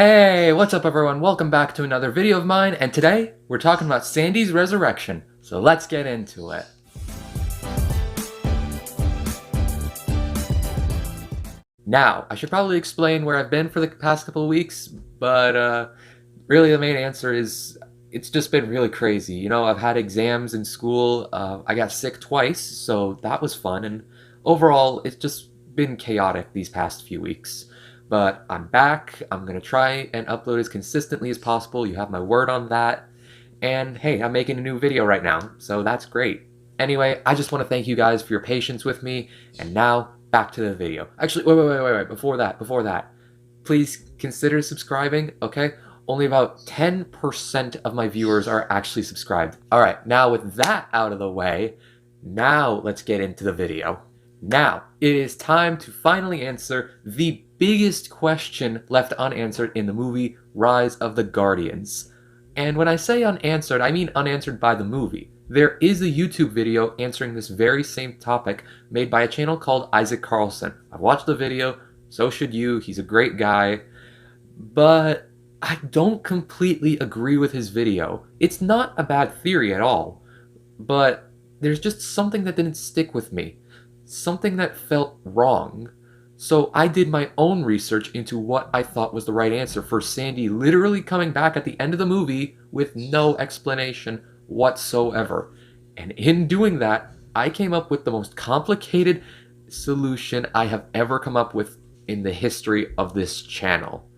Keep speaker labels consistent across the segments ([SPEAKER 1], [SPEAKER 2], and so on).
[SPEAKER 1] Hey, what's up everyone? Welcome back to another video of mine, and today we're talking about Sandy's resurrection, so let's get into it. Now, I should probably explain where I've been for the past couple of weeks, but really the main answer is it's just been really crazy. You know, I've had exams in school, I got sick twice, so that was fun, and overall it's just been chaotic these past few weeks. But I'm back. I'm going to try and upload as consistently as possible. You have my word on that. And hey, I'm making a new video right now, so that's great. Anyway, I just want to thank you guys for your patience with me. And now, back to the video. Actually, wait. Before that. Please consider subscribing, okay? Only about 10% of my viewers are actually subscribed. Alright, now with that out of the way, now let's get into the video. Now, it is time to finally answer the biggest question left unanswered in the movie Rise of the Guardians. And when I say unanswered, I mean unanswered by the movie. There is a YouTube video answering this very same topic made by a channel called Isaac Carlson. I've watched the video, so should you, he's a great guy. But I don't completely agree with his video. It's not a bad theory at all, but there's just something that didn't stick with me. Something that felt wrong. So I did my own research into what I thought was the right answer for Sandy literally coming back at the end of the movie with no explanation whatsoever. And in doing that, I came up with the most complicated solution I have ever come up with in the history of this channel.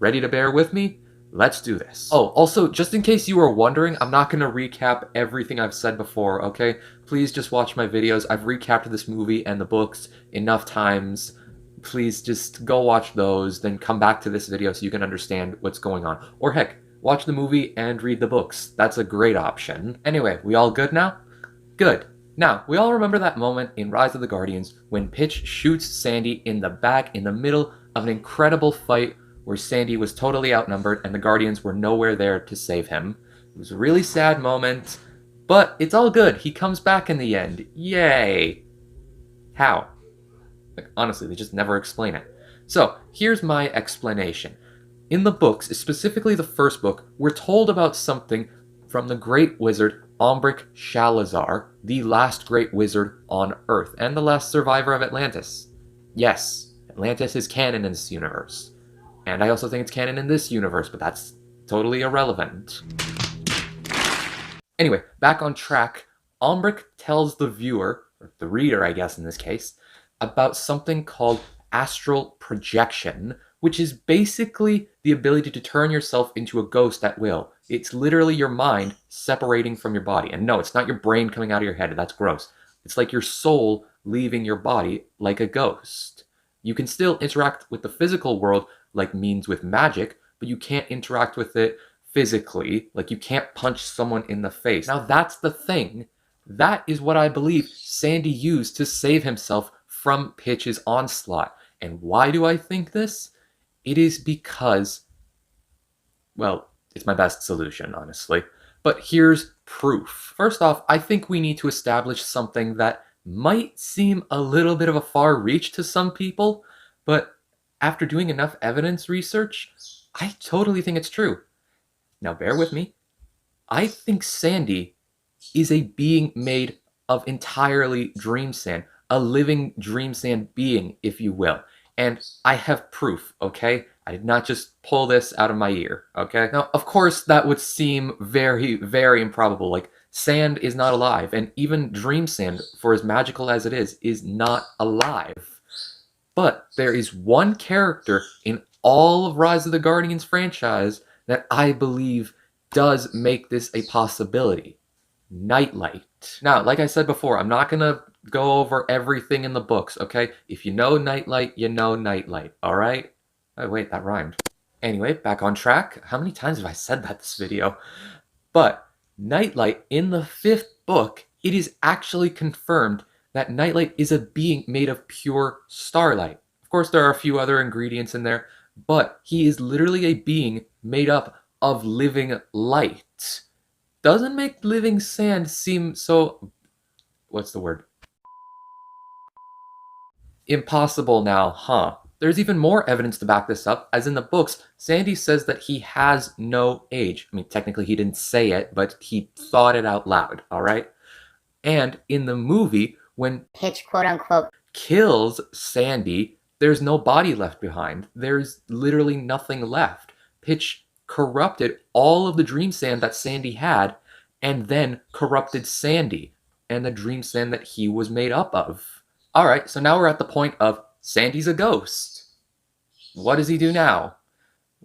[SPEAKER 1] Ready to bear with me? Let's do this. Oh, also, just in case you were wondering, I'm not going to recap everything I've said before, okay? Please just watch my videos. I've recapped this movie and the books enough times. Please just go watch those, then come back to this video so you can understand what's going on. Or heck, watch the movie and read the books. That's a great option. Anyway, we all good now? Good. Now, we all remember that moment in Rise of the Guardians when Pitch shoots Sandy in the back in the middle of an incredible fight where Sandy was totally outnumbered and the Guardians were nowhere there to save him. It was a really sad moment, but it's all good. He comes back in the end. Yay! How? Like, honestly, they just never explain it. So, here's my explanation. In the books, specifically the first book, we're told about something from the great wizard Ombric Shalazar, the last great wizard on Earth, and the last survivor of Atlantis. Yes, Atlantis is canon in this universe. And I also think it's canon in this universe, but that's totally irrelevant. Anyway, back on track, Ombric tells the viewer, or the reader I guess in this case, about something called astral projection, which is basically the ability to turn yourself into a ghost at will. It's literally your mind separating from your body. And no, it's not your brain coming out of your head, that's gross. It's like your soul leaving your body like a ghost. You can still interact with the physical world like means with magic, but you can't interact with it physically, like you can't punch someone in the face. Now that's the thing. That is what I believe Sandy used to save himself from Pitch's onslaught. And why do I think this? It is because, well, it's my best solution, honestly. But here's proof. First off, I think we need to establish something that might seem a little bit of a far reach to some people, but after doing enough evidence research, I totally think it's true. Now bear with me. I think Sandy is a being made of entirely dream sand, a living dream sand being, if you will. And I have proof, okay? I did not just pull this out of my ear, okay? Now, of course, that would seem very, very improbable. Like, sand is not alive, and even dream sand, for as magical as it is not alive. But there is one character in all of Rise of the Guardians franchise that I believe does make this a possibility. Nightlight. Now, like I said before, I'm not going to go over everything in the books, okay? If you know Nightlight, you know Nightlight, alright? Oh, wait, that rhymed. Anyway, back on track. How many times have I said that this video? But Nightlight, in the 5th book, it is actually confirmed that Nightlight is a being made of pure starlight. Of course, there are a few other ingredients in there, but he is literally a being made up of living light. Doesn't make living sand seem so... what's the word? Impossible now, huh? There's even more evidence to back this up, as in the books, Sandy says that he has no age. I mean, technically he didn't say it, but he thought it out loud, alright? And in the movie, when
[SPEAKER 2] Pitch, quote unquote,
[SPEAKER 1] kills Sandy, there's no body left behind. There's literally nothing left. Pitch corrupted all of the dream sand that Sandy had, and then corrupted Sandy and the dream sand that he was made up of. Alright, so now we're at the point of Sandy's a ghost. What does he do now?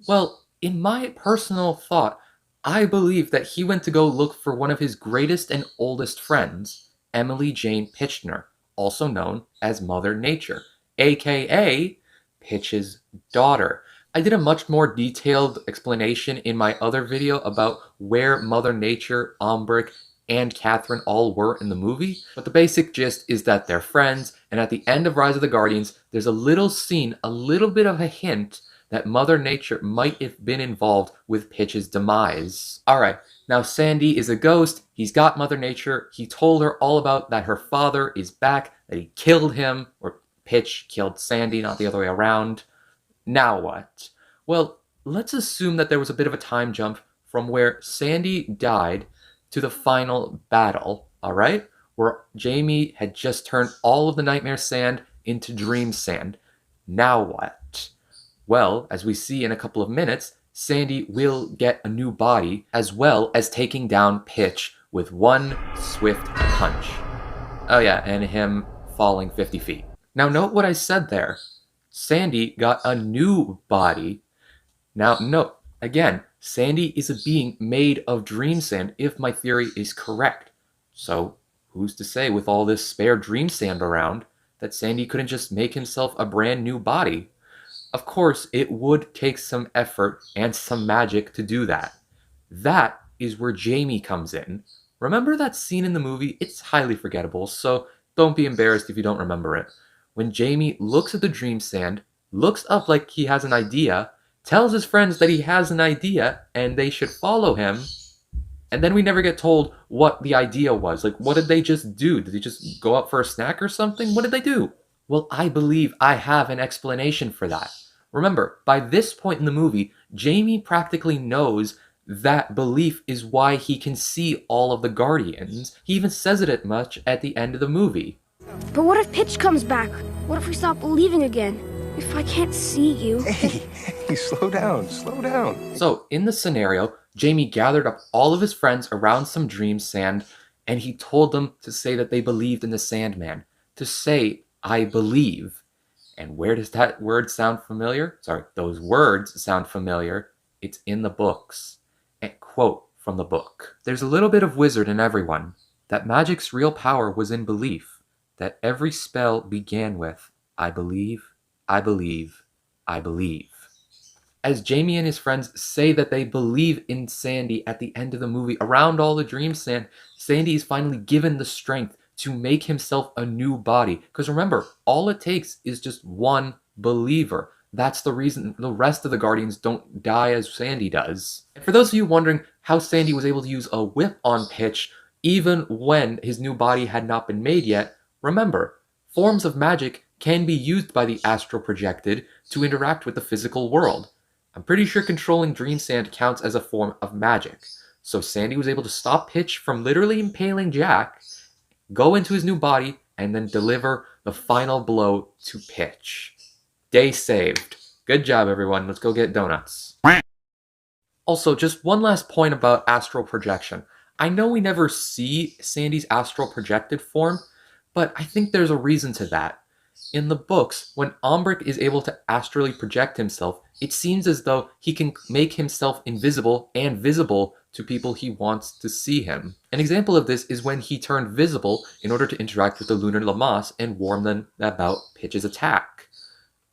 [SPEAKER 1] Well, in my personal thought, I believe that he went to go look for one of his greatest and oldest friends, Emily Jane Pitchner, also known as Mother Nature, aka Pitch's daughter. I did a much more detailed explanation in my other video about where Mother Nature, Ombrick, and Catherine all were in the movie, but the basic gist is that they're friends, and at the end of Rise of the Guardians, there's a little scene, a little bit of a hint that Mother Nature might have been involved with Pitch's demise. Alright, now Sandy is a ghost, he's got Mother Nature, he told her all about that her father is back, that he killed him, or Pitch killed Sandy, not the other way around. Now what? Well, let's assume that there was a bit of a time jump from where Sandy died to the final battle, alright? Where Jamie had just turned all of the nightmare sand into dream sand. Now what? Well, as we see in a couple of minutes, Sandy will get a new body, as well as taking down Pitch with one swift punch. Oh yeah, and him falling 50 feet. Now note what I said there. Sandy got a new body. Now note, again, Sandy is a being made of dream sand, if my theory is correct. So, who's to say with all this spare dream sand around, that Sandy couldn't just make himself a brand new body? Of course, it would take some effort and some magic to do that. That is where Jamie comes in. Remember that scene in the movie? It's highly forgettable, so don't be embarrassed if you don't remember it. When Jamie looks at the dream sand, looks up like he has an idea, tells his friends that he has an idea and they should follow him, and then we never get told what the idea was. Like, what did they just do? Did they just go out for a snack or something? What did they do? Well, I believe I have an explanation for that. Remember, by this point in the movie, Jamie practically knows that belief is why he can see all of the Guardians. He even says it as much at the end of the movie.
[SPEAKER 3] But what if Pitch comes back? What if we stop believing again? If I can't see you...
[SPEAKER 4] Hey, slow down, slow down.
[SPEAKER 1] So, in the scenario, Jamie gathered up all of his friends around some dream sand, and he told them to say that they believed in the Sandman. To say, I believe. And where does that word sound familiar? Sorry, those words sound familiar. It's in the books. A quote from the book. There's a little bit of wizard in everyone. That magic's real power was in belief. That every spell began with, I believe, I believe, I believe. As Jamie and his friends say that they believe in Sandy at the end of the movie, around all the dream sand, Sandy is finally given the strength to make himself a new body. Because remember, all it takes is just one believer. That's the reason the rest of the Guardians don't die as Sandy does. And for those of you wondering how Sandy was able to use a whip on Pitch, even when his new body had not been made yet, remember, forms of magic can be used by the astral projected to interact with the physical world. I'm pretty sure controlling dream sand counts as a form of magic. So Sandy was able to stop Pitch from literally impaling Jack, go into his new body, and then deliver the final blow to Pitch. Day saved. Good job, everyone. Let's go get donuts. Also, just one last point about astral projection. I know we never see Sandy's astral projected form, but I think there's a reason to that. In the books, when Ombrick is able to astrally project himself, it seems as though he can make himself invisible and visible to people he wants to see him. An example of this is when he turned visible in order to interact with the Lunar Lamas and warn them about Pitch's attack.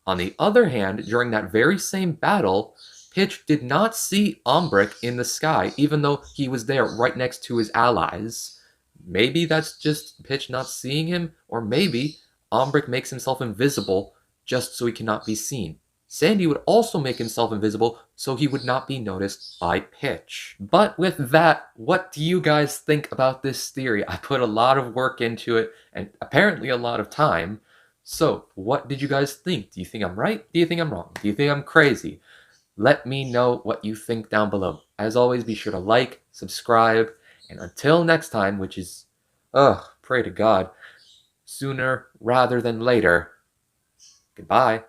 [SPEAKER 1] On the other hand, during that very same battle, Pitch did not see Ombrick in the sky, even though he was there right next to his allies. Maybe that's just Pitch not seeing him, or maybe Ombrick makes himself invisible just so he cannot be seen. Sandy would also make himself invisible so he would not be noticed by Pitch. But with that, what do you guys think about this theory? I put a lot of work into it, and apparently a lot of time. So, what did you guys think? Do you think I'm right? Do you think I'm wrong? Do you think I'm crazy? Let me know what you think down below. As always, be sure to like, subscribe, and until next time, which is, pray to God, sooner rather than later, goodbye.